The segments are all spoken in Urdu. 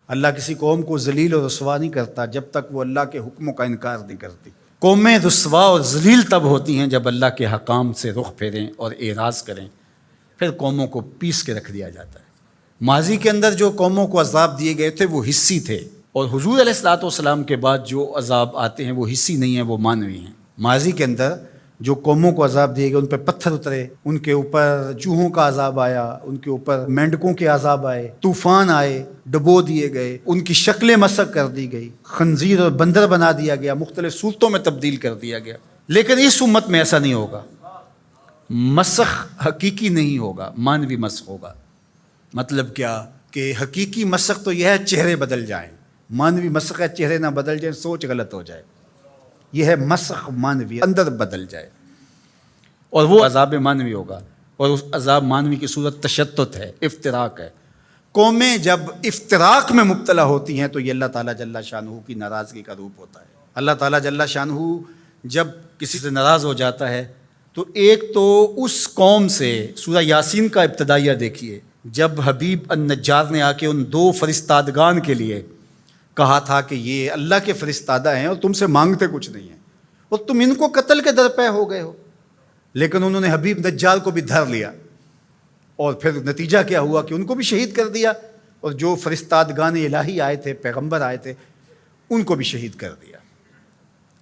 اللہ کسی قوم کو ذلیل اور رسوا نہیں کرتا جب تک وہ اللہ کے حکموں کا انکار نہیں کرتی۔ قومیں رسوا اور ذلیل تب ہوتی ہیں جب اللہ کے حکام سے رخ پھیریں اور اعراض کریں، پھر قوموں کو پیس کے رکھ دیا جاتا ہے۔ ماضی کے اندر جو قوموں کو عذاب دیے گئے تھے وہ حصی تھے، اور حضور علیہ الصلوۃ والسلام کے بعد جو عذاب آتے ہیں وہ حصی نہیں ہیں، وہ معنوی ہیں۔ ماضی کے اندر جو قوموں کو عذاب دیے گئے، ان پہ پتھر اترے، ان کے اوپر چوہوں کا عذاب آیا، ان کے اوپر مینڈکوں کے عذاب آئے، طوفان آئے، ڈبو دیے گئے، ان کی شکلیں مسخ کر دی گئی، خنزیر اور بندر بنا دیا گیا، مختلف صورتوں میں تبدیل کر دیا گیا۔ لیکن اس امت میں ایسا نہیں ہوگا، مسخ حقیقی نہیں ہوگا، مانوی مسخ ہوگا۔ مطلب کیا کہ حقیقی مسخ تو یہ ہے چہرے بدل جائیں، مانوی مسخ ہے چہرے نہ بدل جائیں، سوچ غلط ہو جائے۔ یہ ہے مسخ مانوی، اندر بدل جائے، اور وہ عذاب مانوی ہوگا، اور اس عذاب مانوی کی صورت تشتت ہے، افتراق ہے۔ قومیں جب افتراق میں مبتلا ہوتی ہیں تو یہ اللہ تعالیٰ جل شانہ کی ناراضگی کا روپ ہوتا ہے۔ اللہ تعالیٰ جل شانہ جب کسی سے ناراض ہو جاتا ہے تو ایک تو اس قوم سے، سورہ یاسین کا ابتدائیہ دیکھیے، جب حبیب النجار نے آ کے ان 2 فرستادگان کے لیے کہا تھا کہ یہ اللہ کے فرستادہ ہیں اور تم سے مانگتے کچھ نہیں ہیں، اور تم ان کو قتل کے درپے ہو گئے ہو، لیکن انہوں نے حبیب نجار کو بھی دھر لیا، اور پھر نتیجہ کیا ہوا کہ ان کو بھی شہید کر دیا، اور جو فرستادگان الہی آئے تھے، پیغمبر آئے تھے، ان کو بھی شہید کر دیا۔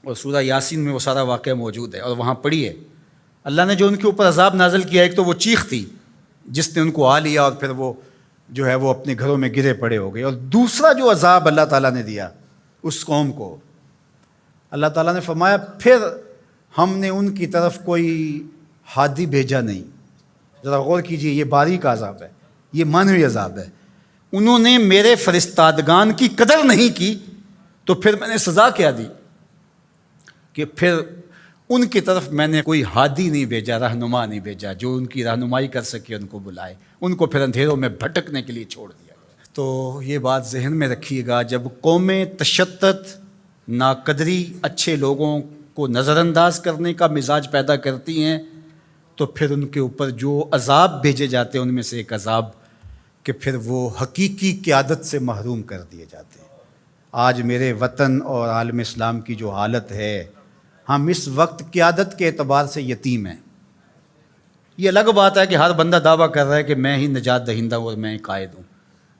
اور سورہ یاسین میں وہ سارا واقعہ موجود ہے، اور وہاں پڑھیے اللہ نے جو ان کے اوپر عذاب نازل کیا۔ ایک تو وہ چیخ تھی جس نے ان کو آ لیا، اور پھر وہ جو ہے وہ اپنے گھروں میں گرے پڑے ہو گئے، اور دوسرا جو عذاب اللہ تعالیٰ نے دیا اس قوم کو، اللہ تعالیٰ نے فرمایا پھر ہم نے ان کی طرف کوئی ہادی بھیجا نہیں۔ ذرا غور کیجئے، یہ باریک عذاب ہے، یہ مانوی عذاب ہے۔ انہوں نے میرے فرستادگان کی قدر نہیں کی تو پھر میں نے سزا کیا دی کہ پھر ان کی طرف میں نے کوئی ہادی نہیں بھیجا، رہنما نہیں بھیجا جو ان کی رہنمائی کر سکے، ان کو بلائے، ان کو پھر اندھیروں میں بھٹکنے کے لیے چھوڑ دیا گیا۔ تو یہ بات ذہن میں رکھیے گا، جب قومیں تشدد، ناقدری، اچھے لوگوں کو نظر انداز کرنے کا مزاج پیدا کرتی ہیں تو پھر ان کے اوپر جو عذاب بھیجے جاتے ہیں ان میں سے ایک عذاب کہ پھر وہ حقیقی قیادت سے محروم کر دیے جاتے ہیں۔ آج میرے وطن اور عالم اسلام کی جو حالت ہے، ہم اس وقت قیادت کے اعتبار سے یتیم ہیں۔ یہ الگ بات ہے کہ ہر بندہ دعویٰ کر رہا ہے کہ میں ہی نجات دہندہ ہوں اور میں قائد ہوں۔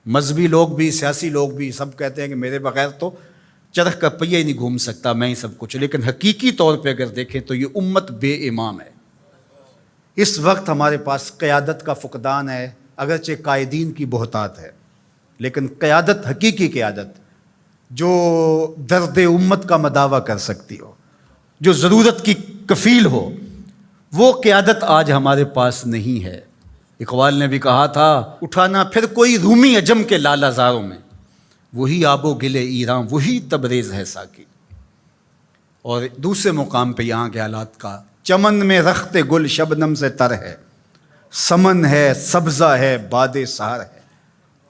مذہبی لوگ بھی، سیاسی لوگ بھی، سب کہتے ہیں کہ میرے بغیر تو چرخ کا پہیہ ہی نہیں گھوم سکتا، میں ہی سب کچھ۔ لیکن حقیقی طور پہ اگر دیکھیں تو یہ امت بے امام ہے۔ اس وقت ہمارے پاس قیادت کا فقدان ہے، اگرچہ قائدین کی بہتات ہے، لیکن قیادت، حقیقی قیادت جو درد امت کا مداوع کر سکتی ہو، جو ضرورت کی کفیل ہو، وہ قیادت آج ہمارے پاس نہیں ہے۔ اقبال نے بھی کہا تھا، اٹھانا پھر کوئی رومی عجم کے لالہ زاروں میں، وہی آب و گل ایراں، وہی تبریز ہے ساقی۔ اور دوسرے مقام پہ یہاں کے حالات کا، چمن میں رخت گل شبنم سے تر ہے، سمن ہے، سبزہ ہے، باد سحر ہے،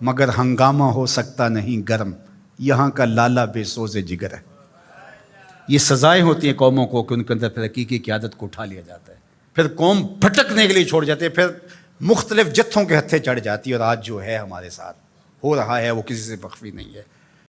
مگر ہنگامہ ہو سکتا نہیں گرم، یہاں کا لالہ بے سوز جگر ہے۔ یہ سزائیں ہوتی ہیں قوموں کو کہ ان کے اندر پھر حقیقی قیادت کو اٹھا لیا جاتا ہے، پھر قوم بھٹکنے کے لیے چھوڑ جاتے ہیں، پھر مختلف جتھوں کے ہتھے چڑھ جاتی ہے، اور آج جو ہے ہمارے ساتھ ہو رہا ہے وہ کسی سے مخفی نہیں ہے۔